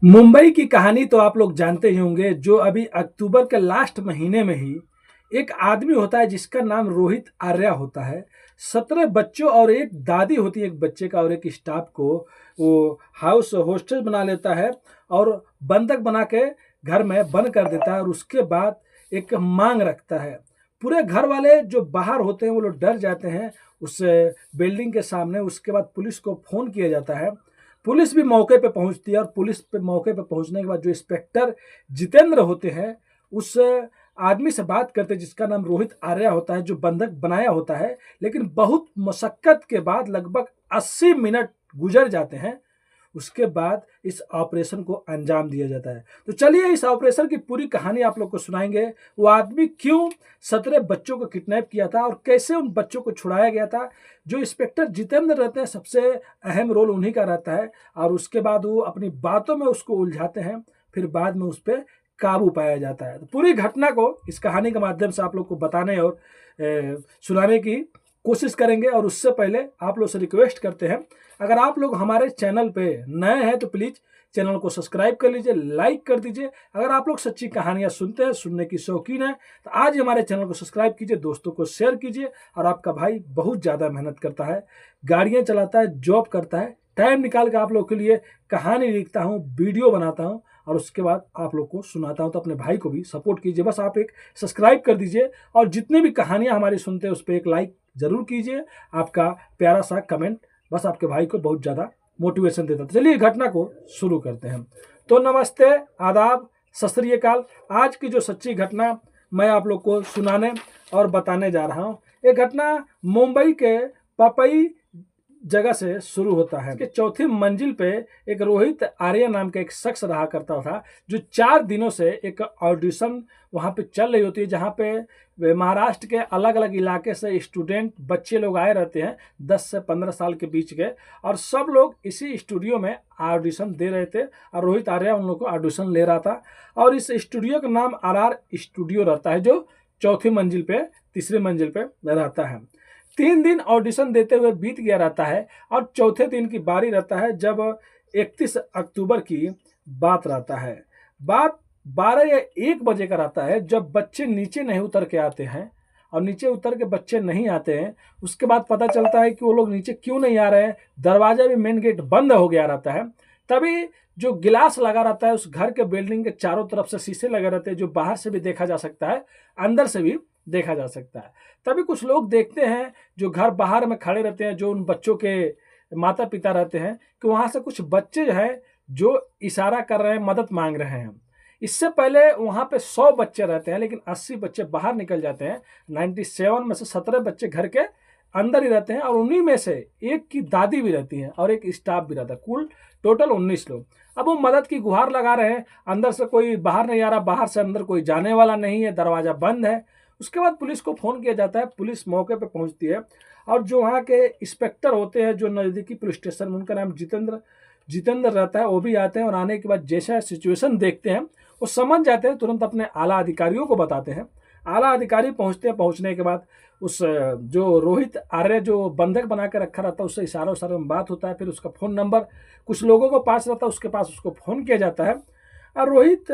मुंबई की कहानी तो आप लोग जानते ही होंगे। जो अभी अक्टूबर के लास्ट महीने में ही एक आदमी होता है जिसका नाम रोहित आर्या होता है। 17 बच्चों और एक दादी होती है एक बच्चे का, और एक स्टाफ को वो हाउस होस्टेज बना लेता है और बंधक बना के घर में बंद कर देता है। और उसके बाद एक मांग रखता है। पूरे घर वाले जो बाहर होते हैं वो लोग डर जाते हैं उस बिल्डिंग के सामने। उसके बाद पुलिस को फोन किया जाता है। पुलिस भी मौके पे पहुंचती है, और पुलिस पे मौके पे पहुंचने के बाद जो इंस्पेक्टर जितेंद्र होते हैं उस आदमी से बात करते हैं जिसका नाम रोहित आर्या होता है, जो बंधक बनाया होता है। लेकिन बहुत मशक्कत के बाद लगभग 80 मिनट गुजर जाते हैं। उसके बाद इस ऑपरेशन को अंजाम दिया जाता है। तो चलिए इस ऑपरेशन की पूरी कहानी आप लोग को सुनाएंगे। वो आदमी क्यों 17 बच्चों को किडनैप किया था और कैसे उन बच्चों को छुड़ाया गया था। जो इंस्पेक्टर जितेंद्र रहते हैं सबसे अहम रोल उन्हीं का रहता है, और उसके बाद वो अपनी बातों में उसको उलझाते हैं, फिर बाद में उस पर काबू पाया जाता है। तो पूरी घटना को इस कहानी के माध्यम से आप लोग को बताने और सुनाने की कोशिश करेंगे। और उससे पहले आप लोग से रिक्वेस्ट करते हैं, अगर आप लोग हमारे चैनल पे नए हैं तो प्लीज़ चैनल को सब्सक्राइब कर लीजिए, लाइक कर दीजिए। अगर आप लोग सच्ची कहानियां सुनते हैं, सुनने की शौकीन है, तो आज ही हमारे चैनल को सब्सक्राइब कीजिए, दोस्तों को शेयर कीजिए। और आपका भाई बहुत ज़्यादा मेहनत करता है, गाड़ियाँ चलाता है, जॉब करता है, टाइम निकाल के आप लोग के लिए कहानी लिखता हूँ, वीडियो बनाता हूँ और उसके बाद आप लोग को सुनाता हूँ। तो अपने भाई को भी सपोर्ट कीजिए, बस आप एक सब्सक्राइब कर दीजिए और जितनी भी कहानियाँ हमारी सुनते हैं उस पर एक लाइक जरूर कीजिए। आपका प्यारा सा कमेंट बस आपके भाई को बहुत ज़्यादा मोटिवेशन देता है। तो चलिए घटना को शुरू करते हैं। तो नमस्ते, आदाब, सत श्री अकाल। आज की जो सच्ची घटना मैं आप लोग को सुनाने और बताने जा रहा हूँ। ये घटना मुंबई के पपई जगह से शुरू होता है। कि चौथी मंजिल पे एक रोहित आर्या नाम का एक शख्स रहा करता था, जो 4 दिनों से एक ऑडिशन वहाँ पे चल रही होती है, जहाँ पे महाराष्ट्र के अलग अलग इलाके से स्टूडेंट बच्चे लोग आए रहते हैं, 10 से 15 साल के बीच के, और सब लोग इसी स्टूडियो में ऑडिशन दे रहे थे। और रोहित आर्या उन लोग को ऑडिशन ले रहा था। और इस स्टूडियो का नाम RR स्टूडियो रहता है, जो चौथी मंजिल पे, तीसरी मंजिल पे रहता है। 3 दिन ऑडिशन देते हुए बीत गया रहता है, और चौथे दिन की बारी रहता है जब 31 अक्टूबर की बात रहता है। बात 12 या 1 बजे का रहता है, जब बच्चे नीचे नहीं उतर के आते हैं। और नीचे उतर के बच्चे नहीं आते हैं, उसके बाद पता चलता है कि वो लोग नीचे क्यों नहीं आ रहे हैं। दरवाजा भी, मेन गेट बंद हो गया रहता है। तभी जो गिलास लगा रहता है, उस घर के बिल्डिंग के चारों तरफ से शीशे लगे रहते हैं, जो बाहर से भी देखा जा सकता है, अंदर से भी देखा जा सकता है। तभी कुछ लोग देखते हैं जो घर बाहर में खड़े रहते हैं, जो उन बच्चों के माता पिता रहते हैं, कि वहां से कुछ बच्चे जो है जो इशारा कर रहे हैं, मदद मांग रहे हैं। इससे पहले वहां पे 100 बच्चे रहते हैं, लेकिन 80 बच्चे बाहर निकल जाते हैं। 97 में से 17 बच्चे घर के अंदर ही रहते हैं, और उन्हीं में से एक की दादी भी रहती है और एक स्टाफ भी रहता है। कुल टोटल 19 लोग। अब वो मदद की गुहार लगा रहे हैं। अंदर से कोई बाहर नहीं आ रहा, बाहर से अंदर कोई जाने वाला नहीं है, दरवाजा बंद है। उसके बाद पुलिस को फोन किया जाता है, पुलिस मौके पे पहुंचती है, और जो वहाँ के इंस्पेक्टर होते हैं जो नज़दीकी पुलिस स्टेशन में, उनका नाम जितेंद्र रहता है, वो भी आते हैं। और आने के बाद जैसा सिचुएशन देखते हैं वो समझ जाते हैं, तुरंत अपने आला अधिकारियों को बताते हैं। आला अधिकारी पहुंचते हैं। पहुंचने के बाद उस जो रोहित आर्य जो बंधक बना के रखा रहता है उससे इशारों इशारों में बात होता है। फिर उसका फ़ोन नंबर कुछ लोगों को पास रहता है, उसके पास उसको फ़ोन किया जाता है। और रोहित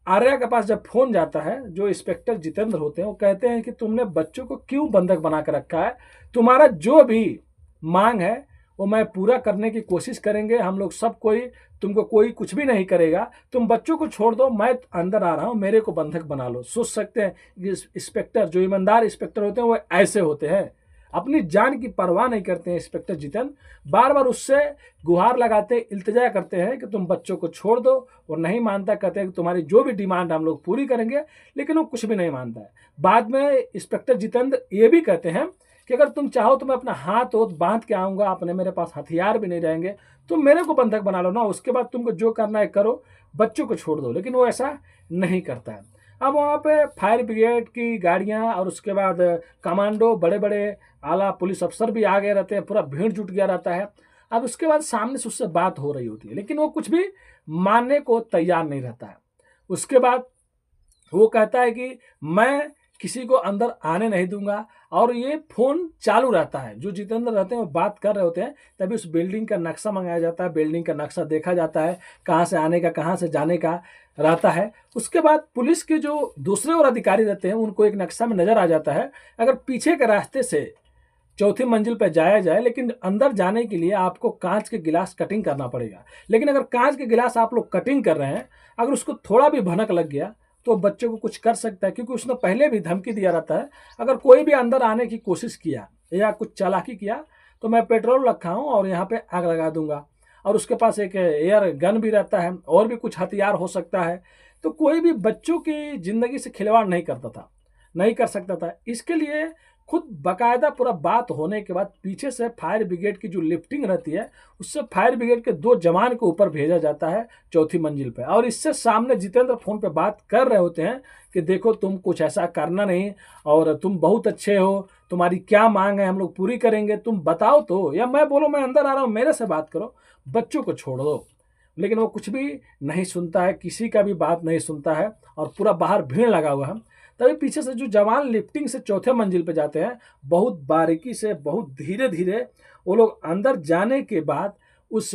आर्या के पास जब फोन जाता है, जो इंस्पेक्टर जितेंद्र होते हैं वो कहते हैं कि तुमने बच्चों को क्यों बंधक बना कर रखा है। तुम्हारा जो भी मांग है वो मैं पूरा करने की कोशिश करेंगे। हम लोग सब कोई, तुमको कोई कुछ भी नहीं करेगा। तुम बच्चों को छोड़ दो, मैं अंदर आ रहा हूँ, मेरे को बंधक बना लो। सोच सकते हैं कि इंस्पेक्टर, जो ईमानदार इंस्पेक्टर होते हैं वो ऐसे होते हैं, अपनी जान की परवाह नहीं करते हैं। इंस्पेक्टर जितेंद्र बार बार उससे गुहार लगाते, इल्तिजा करते हैं कि तुम बच्चों को छोड़ दो। वो नहीं मानता, कहते हैं कि तुम्हारी जो भी डिमांड हम लोग पूरी करेंगे, लेकिन वो कुछ भी नहीं मानता है। बाद में इंस्पेक्टर जितेंद्र ये भी कहते हैं कि अगर तुम चाहो तो मैं अपना हाथ वोथ बांध के आऊँगा, अपने मेरे पास हथियार भी नहीं रहेंगे, तुम मेरे को बंधक बना लो ना, उसके बाद तुमको जो करना है करो, बच्चों को छोड़ दो। लेकिन वो ऐसा नहीं करता है। अब वहाँ पे फायर ब्रिगेड की गाड़ियाँ और उसके बाद कमांडो, बड़े बड़े आला पुलिस अफसर भी आ गए रहते हैं, पूरा भीड़ जुट गया रहता है। अब उसके बाद सामने से उससे बात हो रही होती है, लेकिन वो कुछ भी मानने को तैयार नहीं रहता है। उसके बाद वो कहता है कि मैं किसी को अंदर आने नहीं दूंगा। और ये फ़ोन चालू रहता है, जो जितेंद्र रहते हैं वो बात कर रहे होते हैं, तभी उस बिल्डिंग का नक्शा मंगाया जाता है, बिल्डिंग का नक्शा देखा जाता है, कहाँ से आने का कहाँ से जाने का रहता है। उसके बाद पुलिस के जो दूसरे और अधिकारी रहते हैं उनको एक नक्शा में नज़र आ जाता है, अगर पीछे के रास्ते से चौथी मंजिल पर जाया जाए, लेकिन अंदर जाने के लिए आपको कांच के गिलास कटिंग करना पड़ेगा। लेकिन अगर कांच के गिलास आप लोग कटिंग कर रहे हैं, अगर उसको थोड़ा भी भनक लग गया तो बच्चे को कुछ कर सकता है, क्योंकि उसने पहले भी धमकी दिया रहता है, अगर कोई भी अंदर आने की कोशिश किया या कुछ चालाकी किया तो मैं पेट्रोल रखा हूँ और यहाँ पे आग लगा दूंगा। और उसके पास एक एयर गन भी रहता है और भी कुछ हथियार हो सकता है। तो कोई भी बच्चों की ज़िंदगी से खिलवाड़ नहीं करता था, नहीं कर सकता था। इसके लिए खुद बाकायदा पूरा बात होने के बाद पीछे से फायर ब्रिगेड की जो लिफ्टिंग रहती है, उससे फायर ब्रिगेड के 2 जवान को ऊपर भेजा जाता है चौथी मंजिल पे। और इससे सामने जितेंद्र फ़ोन पे बात कर रहे होते हैं कि देखो तुम कुछ ऐसा करना नहीं, और तुम बहुत अच्छे हो, तुम्हारी क्या मांग है हम लोग पूरी करेंगे, तुम बताओ तो, या मैं बोलो मैं अंदर आ रहा हूँ मेरे से बात करो, बच्चों को छोड़ दो। लेकिन वो कुछ भी नहीं सुनता है, किसी का भी बात नहीं सुनता है, और पूरा बाहर भीड़ लगा हुआ है। तभी पीछे से जो जवान लिफ्टिंग से चौथे मंजिल पे जाते हैं, बहुत बारीकी से, बहुत धीरे धीरे वो लोग अंदर जाने के बाद उस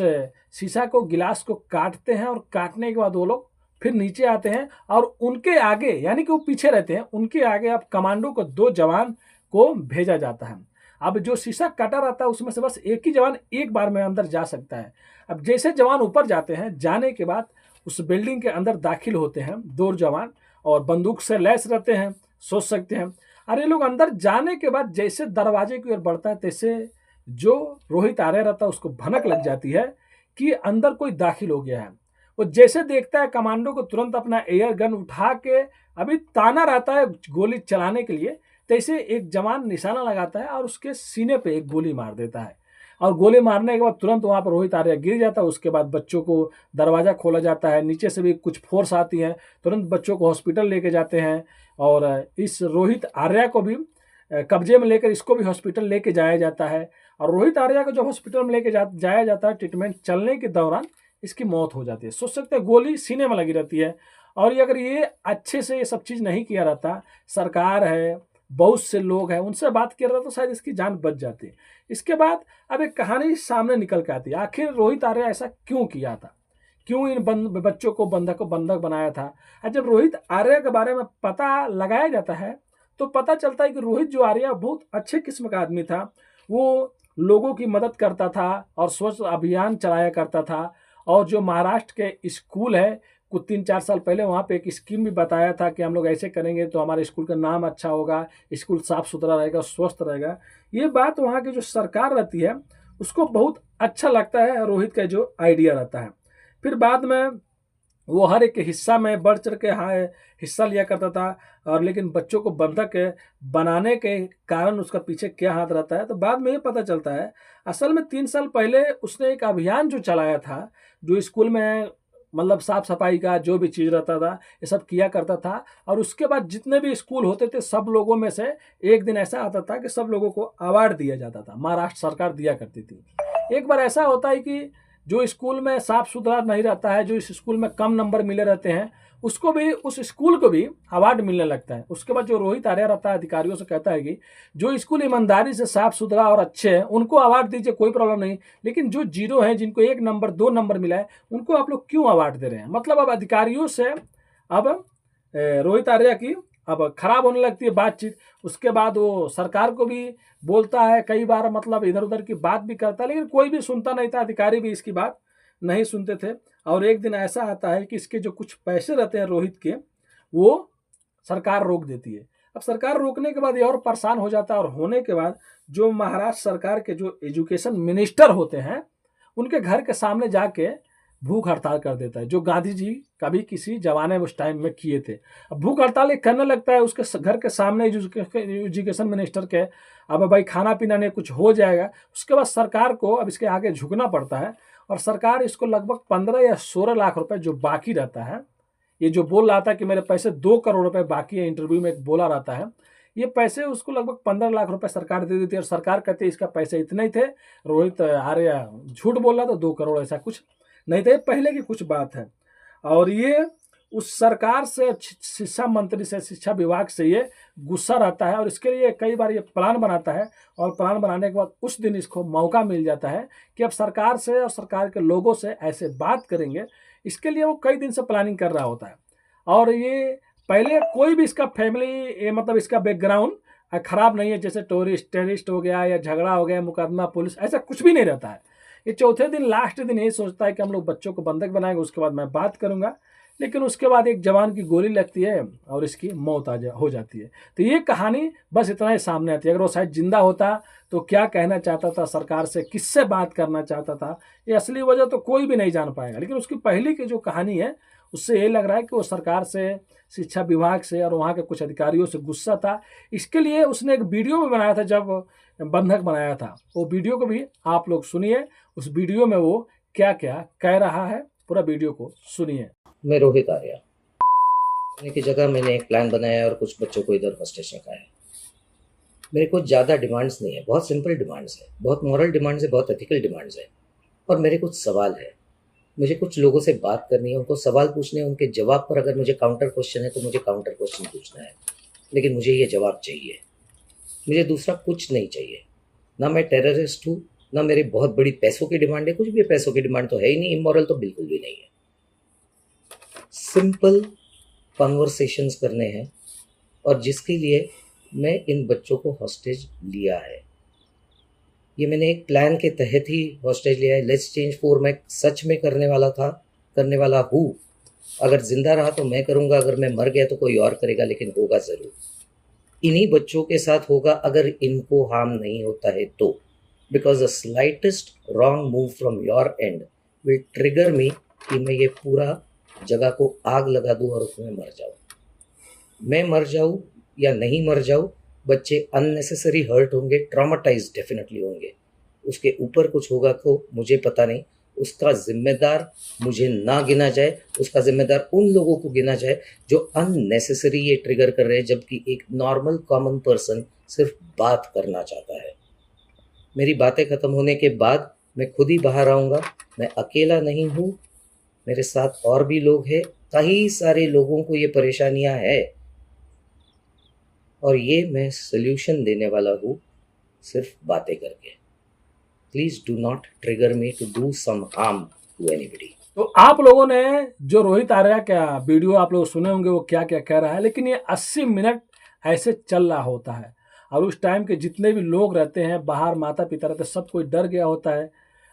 शीशा को, गिलास को काटते हैं, और काटने के बाद वो लोग फिर नीचे आते हैं, और उनके आगे, यानी कि वो पीछे रहते हैं, उनके आगे अब कमांडो को 2 जवान को भेजा जाता है। अब जो शीशा कटा रहता है उसमें से बस एक ही जवान एक बार में अंदर जा सकता है। अब जैसे जवान ऊपर जाते हैं, जाने के बाद उस बिल्डिंग के अंदर दाखिल होते हैं 2 जवान, और बंदूक से लैस रहते हैं, सोच सकते हैं। और ये लोग अंदर जाने के बाद जैसे दरवाजे की ओर बढ़ता है, तैसे जो रोहित आर्या रहता है उसको भनक लग जाती है कि अंदर कोई दाखिल हो गया है। वो जैसे देखता है कमांडो को, तुरंत अपना एयर गन उठा के अभी ताना रहता है गोली चलाने के लिए, तैसे एक जवान निशाना लगाता है और उसके सीने पे एक गोली मार देता है। और गोली मारने के बाद तुरंत वहाँ पर रोहित आर्या गिर जाता है। उसके बाद बच्चों को दरवाज़ा खोला जाता है, नीचे से भी कुछ फोर्स आती है, तुरंत बच्चों को हॉस्पिटल लेके जाते हैं। और इस रोहित आर्या को भी कब्जे में लेकर इसको भी हॉस्पिटल लेके जाया जाता है। और रोहित आर्या को जब हॉस्पिटल में लेके जाया जाता है, ट्रीटमेंट चलने के दौरान इसकी मौत हो जाती है। सोच सकते हैं गोली सीने में लगी रहती है। और ये अगर ये अच्छे से ये सब चीज़ नहीं किया रहता, सरकार है, बहुत से लोग हैं, उनसे बात किया रहता तो शायद इसकी जान बच जाती। इसके बाद अब एक कहानी सामने निकल के आती है, आखिर रोहित आर्या ऐसा क्यों किया था, क्यों इन बच्चों को बंधक बनाया था। और जब रोहित आर्या के बारे में पता लगाया जाता है तो पता चलता है कि रोहित जो आर्या बहुत अच्छे किस्म का आदमी था। वो लोगों की मदद करता था और स्वच्छ अभियान चलाया करता था। और जो महाराष्ट्र के स्कूल है, कुछ 3-4 साल पहले वहाँ पे एक स्कीम भी बताया था कि हम लोग ऐसे करेंगे तो हमारे स्कूल का नाम अच्छा होगा, स्कूल साफ सुथरा रहेगा, स्वस्थ रहेगा। ये बात वहाँ की जो सरकार रहती है उसको बहुत अच्छा लगता है, रोहित का जो आइडिया रहता है। फिर बाद में वो हर एक हिस्सा में बढ़ चढ़ के हिस्सा लिया करता था। और लेकिन बच्चों को बंधक बनाने के कारण उसका पीछे क्या हाथ रहता है, तो बाद में ये पता चलता है असल में 3 साल पहले उसने एक अभियान जो चलाया था, जो स्कूल में मतलब साफ सफाई का जो भी चीज़ रहता था ये सब किया करता था। और उसके बाद जितने भी स्कूल होते थे सब लोगों में से एक दिन ऐसा आता था कि सब लोगों को अवार्ड दिया जाता था, महाराष्ट्र सरकार दिया करती थी। एक बार ऐसा होता है कि जो स्कूल में साफ सुथरा नहीं रहता है, जो इस स्कूल में कम नंबर मिले रहते हैं, उसको भी, उस स्कूल को भी अवार्ड मिलने लगता है। उसके बाद जो रोहित आर्या रहता है अधिकारियों से कहता है कि जो स्कूल ईमानदारी से साफ सुथरा और अच्छे हैं उनको अवार्ड दीजिए, कोई प्रॉब्लम नहीं, लेकिन जो जीरो हैं, जिनको 1 नंबर 2 नंबर मिला है, उनको आप लोग क्यों अवार्ड दे रहे हैं। मतलब अब अधिकारियों से अब रोहित आर्या की अब खराब होने लगती है बातचीत। उसके बाद वो सरकार को भी बोलता है कई बार, मतलब इधर उधर की बात भी करता है, लेकिन कोई भी सुनता नहीं था, अधिकारी भी इसकी बात नहीं सुनते थे। और एक दिन ऐसा आता है कि इसके जो कुछ पैसे रहते हैं रोहित के, वो सरकार रोक देती है। अब सरकार रोकने के बाद ये और परेशान हो जाता है, और होने के बाद जो महाराष्ट्र सरकार के जो एजुकेशन मिनिस्टर होते हैं उनके घर के सामने जाके भूख हड़ताल कर देता है, जो गांधी जी कभी किसी जमाने में उस टाइम में किए थे। अब भूख हड़ताल एक करने लगता है उसके घर के सामने एजुकेशन मिनिस्टर के। अब भाई खाना पीना नहीं, कुछ हो जाएगा। उसके बाद सरकार को अब इसके आगे झुकना पड़ता है, और सरकार इसको लगभग 15 या 16 लाख रुपए जो बाकी रहता है, ये जो बोल रहा था कि मेरे पैसे 2 करोड़ रुपए बाकी है, इंटरव्यू में एक बोला रहता है, ये पैसे उसको लगभग 15 लाख रुपए सरकार दे देती है। और सरकार कहती है इसका पैसे इतने ही थे, रोहित आर्या झूठ बोल रहा था, 2 करोड़ ऐसा कुछ नहीं थे, पहले की कुछ बात है। और ये उस सरकार से, शिक्षा मंत्री से, शिक्षा विभाग से ये गुस्सा रहता है और इसके लिए कई बार ये प्लान बनाता है और प्लान बनाने के बाद उस दिन इसको मौका मिल जाता है कि अब सरकार से और सरकार के लोगों से ऐसे बात करेंगे। इसके लिए वो कई दिन से प्लानिंग कर रहा होता है और ये पहले कोई भी इसका फैमिली मतलब इसका बैकग्राउंड खराब नहीं है, जैसे टेररिस्ट हो गया या झगड़ा हो गया, मुकदमा, पुलिस, ऐसा कुछ भी नहीं रहता है। ये चौथे दिन, लास्ट दिन यही सोचता है कि हम लोग बच्चों को बंधक बनाएंगे, उसके बाद मैं बात करूंगा। लेकिन उसके बाद एक जवान की गोली लगती है और इसकी मौत हो जाती है। तो ये कहानी बस इतना ही सामने आती है। अगर वो शायद जिंदा होता तो क्या कहना चाहता था सरकार से, किससे बात करना चाहता था, ये असली वजह तो कोई भी नहीं जान पाएगा। लेकिन उसकी पहली की जो कहानी है उससे ये लग रहा है कि वो सरकार से, शिक्षा विभाग से और वहाँ के कुछ अधिकारियों से गुस्सा था। इसके लिए उसने एक वीडियो भी बनाया था जब बंधक बनाया था। वो वीडियो को भी आप लोग सुनिए, उस वीडियो में वो क्या क्या कह रहा है, पूरा वीडियो को सुनिए। मैं रोहित आर्या की जगह मैंने एक प्लान बनाया और कुछ बच्चों को इधर हॉस्टेज रखा है। मेरे को ज़्यादा डिमांड्स नहीं है, बहुत सिंपल डिमांड्स है, बहुत मॉरल डिमांड्स है, बहुत एथिकल डिमांड्स है। और मेरे कुछ सवाल है, मुझे कुछ लोगों से बात करनी है, उनको सवाल पूछने हैं, उनके जवाब पर अगर मुझे काउंटर क्वेश्चन है तो मुझे काउंटर क्वेश्चन पूछना है। लेकिन मुझे ये जवाब चाहिए, मुझे दूसरा कुछ नहीं चाहिए। ना मैं टेररिस्ट हूँ, ना मेरी बहुत बड़ी पैसों की डिमांड है, कुछ भी पैसों की डिमांड तो है ही नहीं, इमोरल तो बिल्कुल भी नहीं है। सिंपल कन्वर्सेशंस करने हैं और जिसके लिए मैं इन बच्चों को हॉस्टेज लिया है। ये मैंने एक प्लान के तहत ही हॉस्टेज लिया है। लेट्स चेंज 4 मैं सच में करने वाला हूँ। अगर जिंदा रहा तो मैं करूँगा, अगर मैं मर गया तो कोई और करेगा, लेकिन होगा ज़रूर। इन्हीं बच्चों के साथ होगा अगर इनको हार्म नहीं होता है तो, because the slightest wrong move from your end will trigger me कि मैं ये पूरा जगह को आग लगा दूँ और उसमें मर जाऊँ। मैं मर जाऊँ या नहीं मर जाऊँ, बच्चे अननेसेसरी हर्ट होंगे, ट्रॉमाटाइज डेफिनेटली होंगे। उसके ऊपर कुछ होगा तो मुझे पता नहीं, उसका जिम्मेदार मुझे ना गिना जाए, उसका जिम्मेदार उन लोगों को गिना जाए जो अननेसेसरी ये ट्रिगर कर रहे हैं, जबकि एक नॉर्मल कॉमन पर्सन सिर्फ बात करना चाहता है। मेरी बातें ख़त्म होने के बाद मैं खुद ही बाहर आऊँगा। मैं अकेला नहीं हूँ, मेरे साथ और भी लोग हैं, कई सारे लोगों को ये परेशानियाँ है और ये मैं सल्यूशन देने वाला हूँ सिर्फ बातें करके। Please do not trigger me to do some harm to anybody. तो आप लोगों ने जो रोहित आर्या का वीडियो आप लोग सुने होंगे वो क्या क्या कह रहा है, लेकिन ये 80 मिनट ऐसे चल रहा होता है और उस टाइम के जितने भी लोग रहते हैं बाहर, माता पिता रहते हैं, सब कोई डर गया होता है।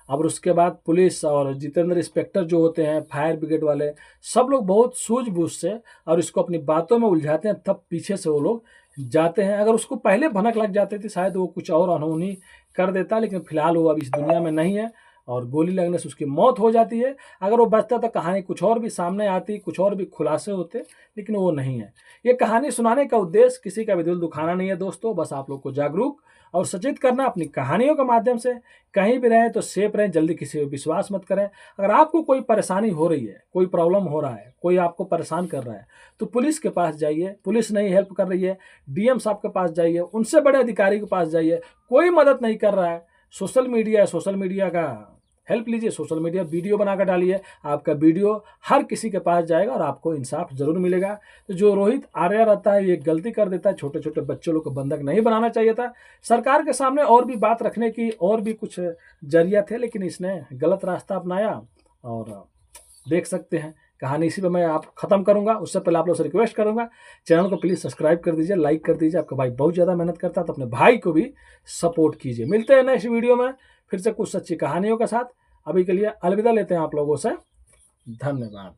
और उसके बाद पुलिस और जितेंद्र इंस्पेक्टर जो होते हैं, फायर ब्रिगेड वाले, सब लोग बहुत सूझबूझ से और इसको अपनी बातों में उलझाते हैं, तब पीछे से वो लोग जाते हैं। अगर उसको पहले भनक लग जाती थी शायद वो कुछ और अनहोनी कर देता, लेकिन फिलहाल वो अब इस दुनिया में नहीं है और गोली लगने से उसकी मौत हो जाती है। अगर वो बचता तो कहानी कुछ और भी सामने आती, कुछ और भी खुलासे होते, लेकिन वो नहीं है। ये कहानी सुनाने का उद्देश्य किसी का भी दिल दुखाना नहीं है दोस्तों, बस आप लोग को जागरूक और सचेत करना अपनी कहानियों के माध्यम से। कहीं भी रहें तो सेफ रहें, जल्दी किसी पर विश्वास मत करें। अगर आपको कोई परेशानी हो रही है, कोई प्रॉब्लम हो रहा है, कोई आपको परेशान कर रहा है, तो पुलिस के पास जाइए। पुलिस नहीं हेल्प कर रही है, डीएम साहब के पास जाइए, उनसे बड़े अधिकारी के पास जाइए, कोई मदद नहीं कर रहा है। सोशल मीडिया है, सोशल मीडिया का हेल्प लीजिए, सोशल मीडिया वीडियो बनाकर डालिए, आपका वीडियो हर किसी के पास जाएगा और आपको इंसाफ जरूर मिलेगा। तो जो रोहित आर्या रहता है ये गलती कर देता है, छोटे छोटे बच्चों लोग को बंधक नहीं बनाना चाहिए था। सरकार के सामने और भी बात रखने की और भी कुछ जरिया थे, लेकिन इसने गलत रास्ता अपनाया और देख सकते हैं कहानी इसी पे मैं आप खत्म करूंगा। उससे पहले आप लोग से रिक्वेस्ट करूंगा, चैनल को प्लीज़ सब्सक्राइब कर दीजिए, लाइक कर दीजिए। आपका भाई बहुत ज़्यादा मेहनत करता है तो अपने भाई को भी सपोर्ट कीजिए। मिलते हैं नेक्स्ट वीडियो में फिर से कुछ सच्ची कहानियों के साथ। अभी के लिए अलविदा लेते हैं आप लोगों से, धन्यवाद।